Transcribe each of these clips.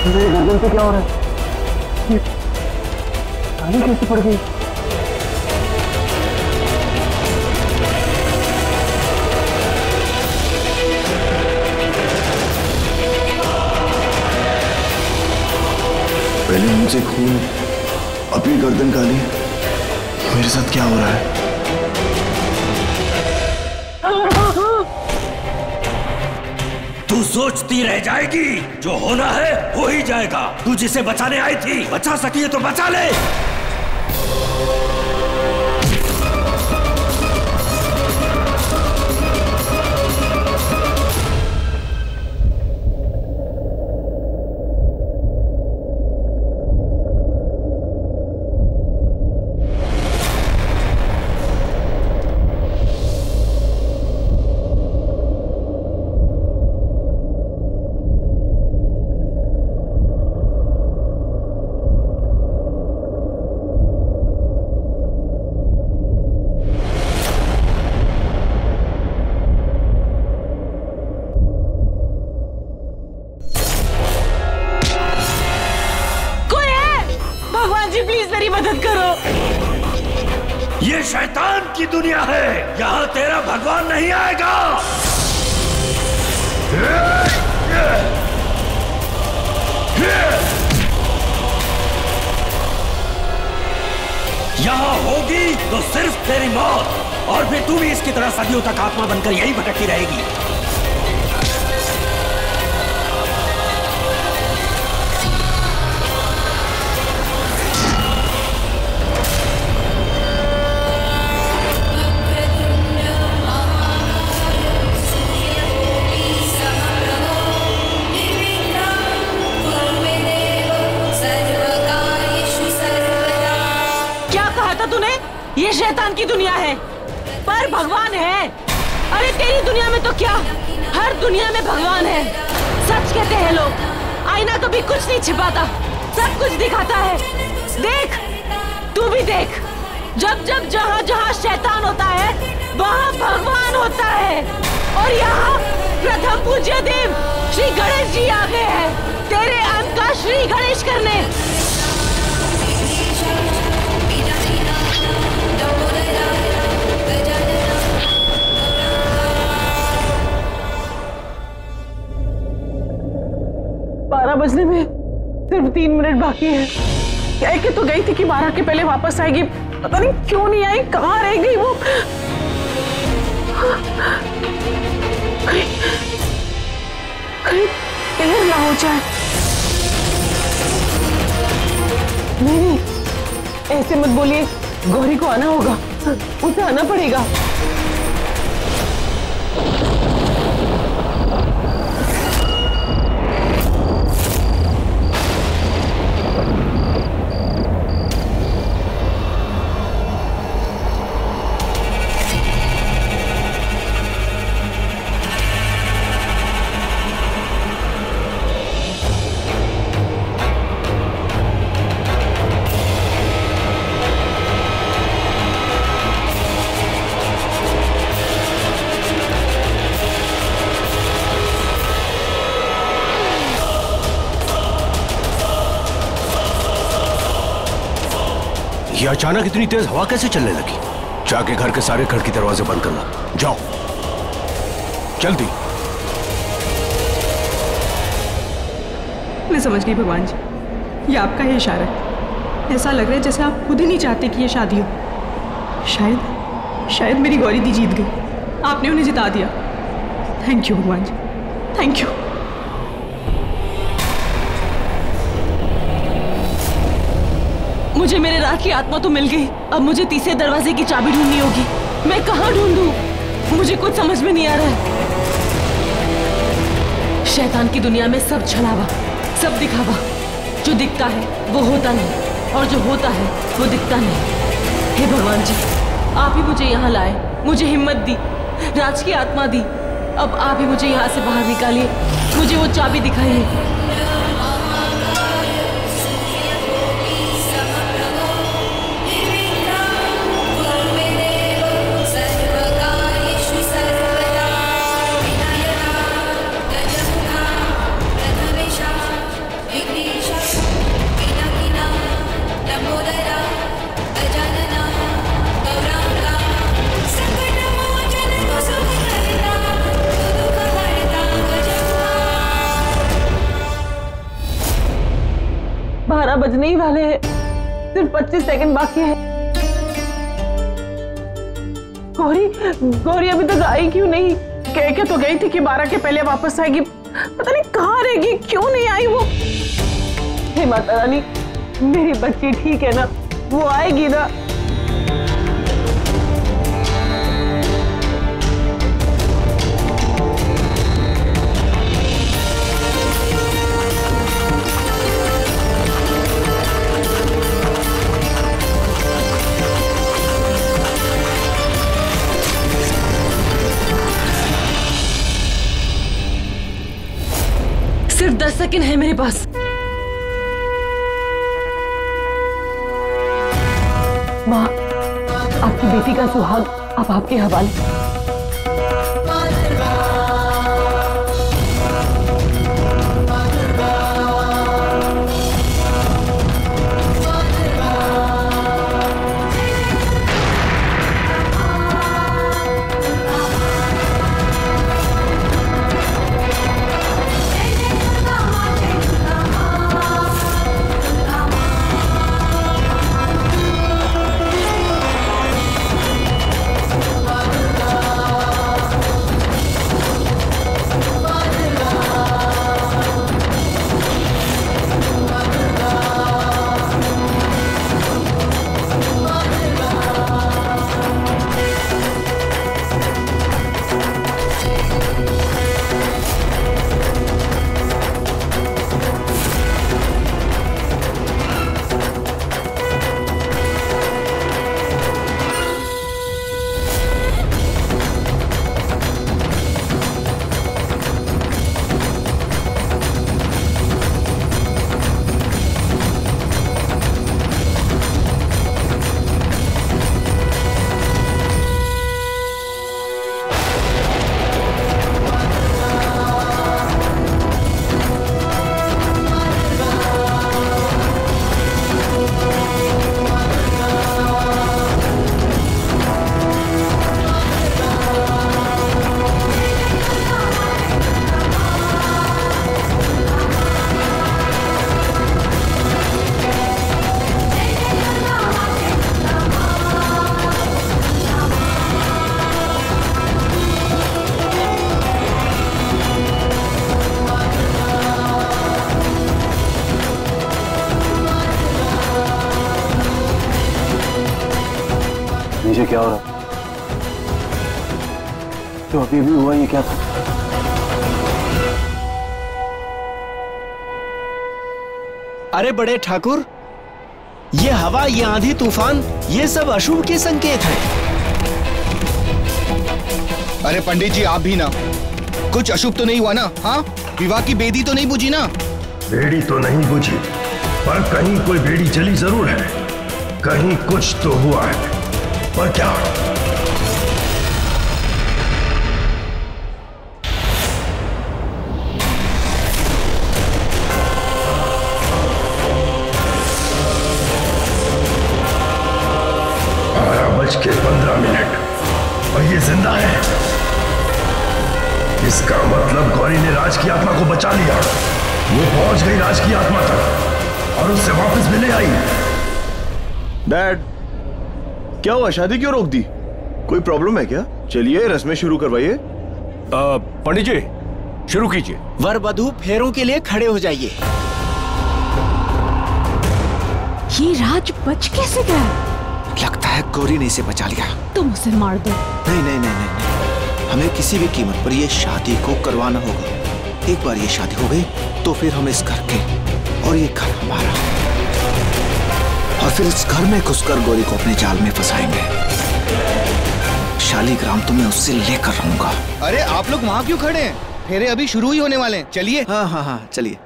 मेरे गर्दन पे क्या हो रहा है? ये ताली कैसे पड़ गई? पहले मुंह से खून, अभी गर्दन काली। मेरे साथ क्या हो रहा है? तू सोचती रह जाएगी, जो होना है हो ही जाएगा। तू जिसे बचाने आई थी, बचा सकी है तो बचा ले। ये शैतान की दुनिया है, यहाँ तेरा भगवान नहीं आएगा। यहाँ होगी तो सिर्फ तेरी मौत, और फिर तू भी इसकी तरह सदियों तक आत्मा बनकर यही भटकती रहेगी। ये शैतान की दुनिया है, पर भगवान है। अरे तेरी दुनिया में तो क्या, हर दुनिया में भगवान है। सच कहते हैं लोग, आईना कभी कुछ नहीं छिपाता, सब कुछ दिखाता है। देख, तू भी देख, जब जब जहाँ जहाँ शैतान होता है, वहाँ भगवान होता है। और यहाँ प्रथम पूज्य देव श्री गणेश जी आ गए हैं, तेरे अंत का श्री गणेश करने। बजने में सिर्फ 3 मिनट बाकी है। कह के तो गई थी कि 12 के पहले वापस आएगी, पता नहीं क्यों नहीं आई, कहाँ रह गई वो। कहीं देर ना हो जाए। नहीं, ऐसे मत बोलिए, गौरी को आना होगा, उसे आना पड़ेगा। ये अचानक इतनी तेज हवा कैसे चलने लगी? जाके घर के सारे खिड़की दरवाजे बंद करना, जाओ जल्दी। मैं समझ गई भगवान जी, ये आपका ही इशारा है। ऐसा लग रहा है जैसे आप खुद ही नहीं चाहते कि ये शादी हो। शायद मेरी गौरी दी जीत गई, आपने उन्हें जिता दिया। थैंक यू भगवान जी, थैंक यू। मुझे मेरे रात की आत्मा तो मिल गई, अब मुझे तीसरे दरवाजे की चाबी ढूंढनी होगी। मैं कहाँ ढूंढूं? मुझे कुछ समझ में नहीं आ रहा है। शैतान की दुनिया में सब छलावा, सब दिखावा। जो दिखता है वो होता नहीं, और जो होता है वो दिखता नहीं। हे भगवान जी, आप ही मुझे यहाँ लाए, मुझे हिम्मत दी, राज की आत्मा दी। अब आप ही मुझे यहाँ से बाहर निकालिए, मुझे वो चाबी दिखाइए। विघ्नेश्वराय 12 बजने ही वाले हैं, सिर्फ 25 सेकंड बाकी है। गौरी गौरी अभी तक आई क्यों नहीं? कह के तो गई थी कि 12 के पहले वापस आएगी, पता नहीं कहाँ रहेगी, क्यों नहीं आई वो? हे माता रानी, मेरी बच्ची ठीक है ना? वो आएगी ना? सिर्फ 10 सेकंड है मेरे पास। माँ, आपकी बेटी का सुहाग अब आपके हवाले। नीचे क्या हो रहा? तो अभी भी हुआ ये क्या था? अरे बड़े ठाकुर, ये हवा, ये आंधी तूफान, ये सब अशुभ के संकेत हैं। अरे पंडित जी, आप भी ना, कुछ अशुभ तो नहीं हुआ ना? हाँ, विवाह की बेदी तो नहीं बुझी ना? बेड़ी तो नहीं बुझी, पर कहीं कोई बेड़ी जली जरूर है। कहीं कुछ तो हुआ है, पर क्या? के 15 मिनट और ये जिंदा है। इसका मतलब गौरी ने राज की आत्मा को बचा लिया। वो पहुंच गई राज की आत्मा तक और उससे वापस मिले आई। डैड, क्या हुआ? शादी क्यों रोक दी? कोई प्रॉब्लम है क्या? चलिए रस्में शुरू करवाइए। पंडित जी, शुरू कीजिए। वर वधू फेरों के लिए खड़े हो जाइए। ये राज बच कैसे गया? लगता है गौरी ने इसे बचा लिया। तुम उसे मार दो। नहीं नहीं नहीं नहीं, हमें किसी भी कीमत पर ये शादी को करवाना होगा। एक बार ये शादी हो गई तो फिर हम इस घर के और ये घर हमारा, और फिर इस घर में घुसकर गौरी को अपने जाल में फंसाएंगे। शालीग्राम तो मैं उससे लेकर रहूंगा। अरे आप लोग वहाँ क्यों खड़े हैं? फेरे अभी शुरू ही होने वाले हैं। चलिए। हाँ हाँ हाँ, चलिए।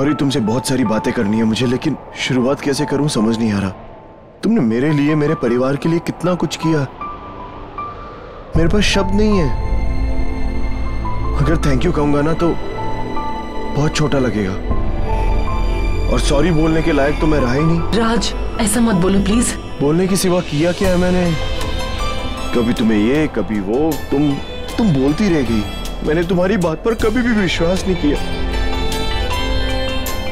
गौरी, तुमसे बहुत सारी बातें करनी है मुझे, लेकिन शुरुआत कैसे करूं समझ नहीं आ रहा। तुमने मेरे लिए, मेरे परिवार के लिए कितना कुछ किया, मेरे पास शब्द नहीं है। अगर थैंक यू कहूंगा ना तो बहुत छोटा लगेगा, और सॉरी बोलने के लायक तो मैं रहा ही नहीं। राज, ऐसा मत बोलो प्लीज। बोलने की सिवा किया क्या है मैंने? कभी तुम्हें ये, कभी वो, तुम बोलती रह गई। मैंने तुम्हारी बात पर कभी भी विश्वास नहीं किया।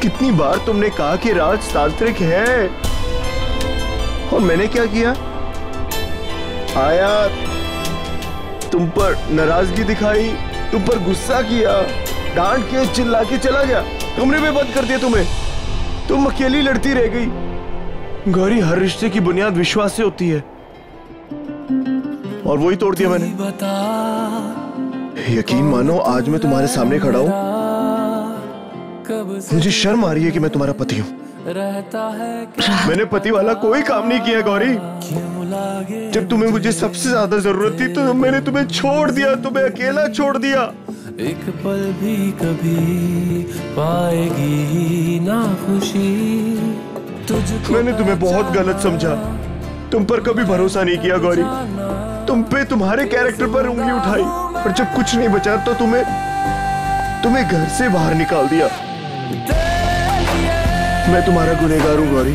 कितनी बार तुमने कहा कि राज तांत्रिक है, और मैंने क्या किया? आया, तुम पर नाराजगी दिखाई, तुम पर गुस्सा किया, डांट के चिल्ला के चला गया, कमरे में बंद कर दिया तुम्हें। तुम अकेली लड़ती रह गई। गौरी, हर रिश्ते की बुनियाद विश्वास से होती है, और वही तोड़ दिया मैंने। यकीन मानो, आज मैं तुम्हारे सामने खड़ा हूं, मुझे शर्म आ रही है कि मैं तुम्हारा पति हूं। मैंने पति वाला कोई काम नहीं किया गौरी। जब तुम्हें मुझे सबसे ज्यादा जरूरत थी तो मैंने तुम्हें छोड़ दिया, तुम्हें अकेला छोड़ दिया। एक पल भी कभी पाएगी ना खुशी तुझको। मैंने तुम्हें बहुत गलत समझा, तुम पर कभी भरोसा नहीं किया गौरी। तुम पे, तुम्हारे कैरेक्टर पर उंगली उठाई, और जब कुछ नहीं बचा तो तुम्हें घर से बाहर निकाल दिया। मैं तुम्हारा गुनहगार हूं गौरी।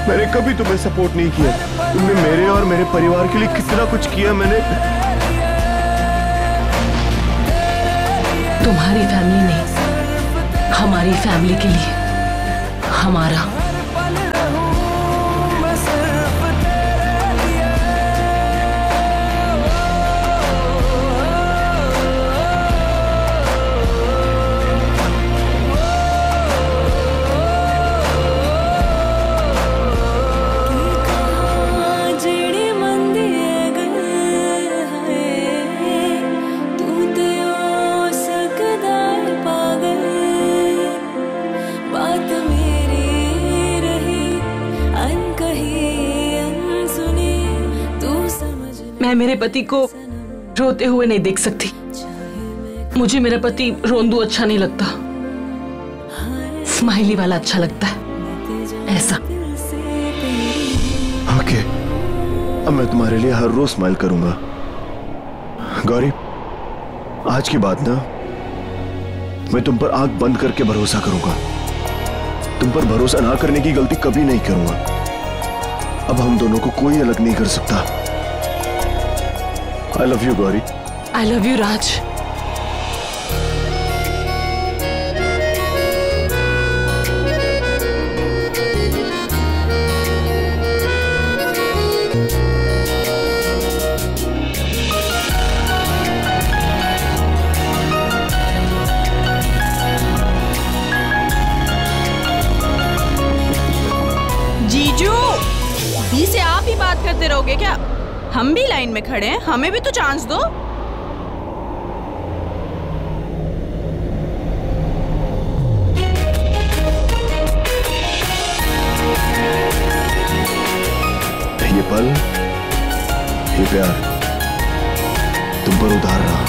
मैंने कभी तुम्हें सपोर्ट नहीं किया। तुमने मेरे और मेरे परिवार के लिए कितना कुछ किया। मैंने तुम्हारी फैमिली नहीं, हमारी फैमिली के लिए, हमारा। मैं मेरे पति को रोते हुए नहीं देख सकती। मुझे मेरा पति रोंदू अच्छा नहीं लगता, स्माइली वाला अच्छा लगता है, ऐसा। ओके, अब मैं तुम्हारे लिए हर रोज स्माइल करूंगा गौरी। आज के बाद ना मैं तुम पर आंख बंद करके भरोसा करूंगा। तुम पर भरोसा ना करने की गलती कभी नहीं करूंगा। अब हम दोनों को कोई अलग नहीं कर सकता। I love you, Gauri. I love you, राज। जीजू, बी से आप ही बात करते रहोगे क्या? हम भी लाइन में खड़े हैं, हमें भी तो चांस दो। ये पल, ये प्यार तुम पर उधार रहा।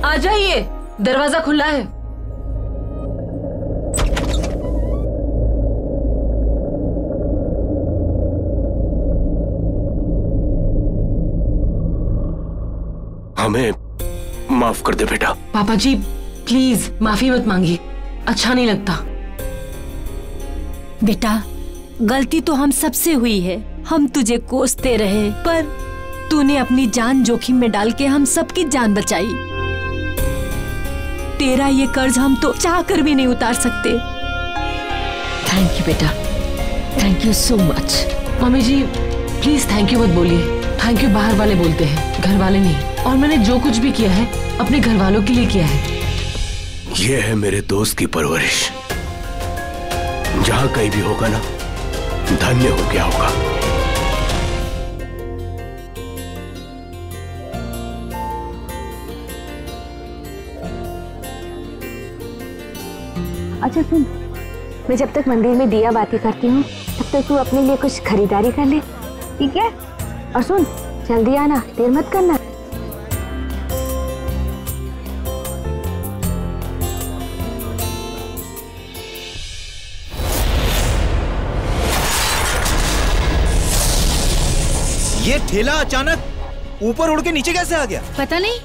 आ जाइए, दरवाजा खुला है। हमें माफ कर दे बेटा। पापा जी प्लीज माफी मत मांगिए, अच्छा नहीं लगता। बेटा, गलती तो हम सबसे हुई है। हम तुझे कोसते रहे, पर तूने अपनी जान जोखिम में डाल के हम सबकी जान बचाई। तेरा ये कर्ज हम तो चाहकर भी नहीं उतार सकते। थैंक यू बेटा, थैंक यू सो मच। मम्मी जी प्लीज थैंक यू मत बोलिए। थैंक यू बाहर वाले बोलते हैं, घर वाले नहीं। और मैंने जो कुछ भी किया है अपने घर वालों के लिए किया है। ये है मेरे दोस्त की परवरिश। जहां कहीं भी होगा ना, धन्य हो गया होगा। अच्छा सुन, मैं जब तक मंदिर में दिया बाती करती हूँ तब तक तू अपने लिए कुछ खरीदारी कर ले, ठीक है? और सुन, जल्दी आना, देर मत करना। ये ठेला अचानक ऊपर उड़ के नीचे कैसे आ गया? पता नहीं।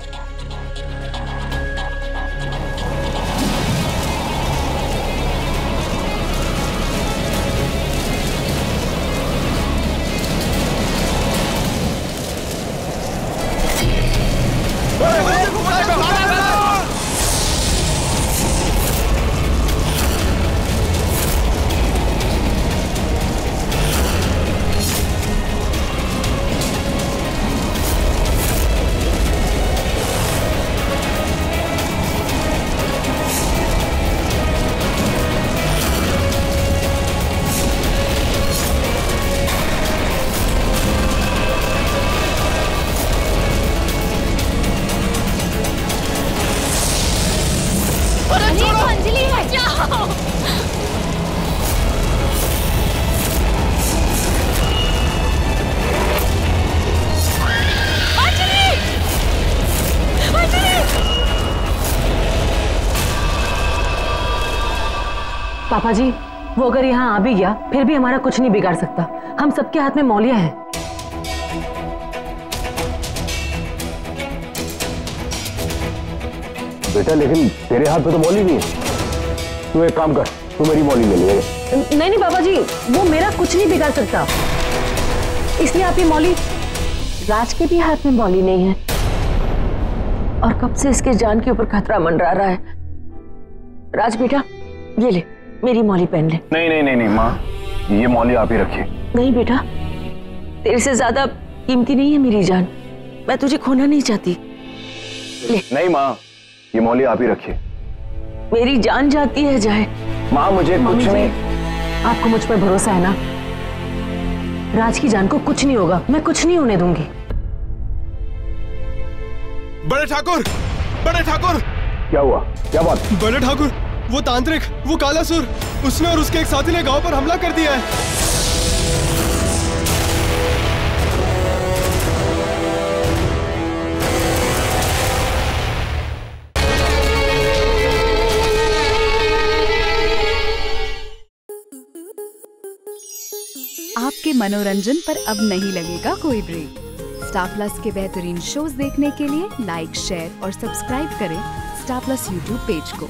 पापा जी, वो अगर यहाँ आ भी गया फिर भी हमारा कुछ नहीं बिगाड़ सकता। हम सबके हाथ में मौलिया है। बेटा लेकिन तेरे हाथ में तो मौली नहीं है। तू एक काम कर, तू मेरी मौली ले ले। नहीं नहीं पापा जी, वो मेरा कुछ नहीं बिगाड़ सकता। इसलिए आप ये मौली, राज के भी हाथ में मौली नहीं है और कब से इसके जान के ऊपर खतरा मंडरा रहा है। राज बेटा, ये ले मेरी मौली पहन ले। नहीं नहीं नहीं नहीं माँ, ये मौली आप ही रखिए। नहीं बेटा, तेरे से ज्यादा कीमती नहीं है मेरी जान। मैं तुझे खोना नहीं चाहती। ले। नहीं माँ, ये मौली आप ही रखिए। मेरी जान जाती है जाए। माँ मुझे कुछ नहीं। आपको मुझ पर भरोसा है ना? राज की जान को कुछ नहीं होगा, मैं कुछ नहीं होने दूंगी। बड़े ठाकुर, बड़े ठाकुर! क्या हुआ? क्या बात? बड़े ठाकुर, वो तांत्रिक, वो कालासुर, उसने और उसके एक साथी ने गांव पर हमला कर दिया है। आपके मनोरंजन पर अब नहीं लगेगा कोई ब्रेक। स्टार प्लस के बेहतरीन शोज देखने के लिए लाइक, शेयर और सब्सक्राइब करें स्टार प्लस यूट्यूब पेज को।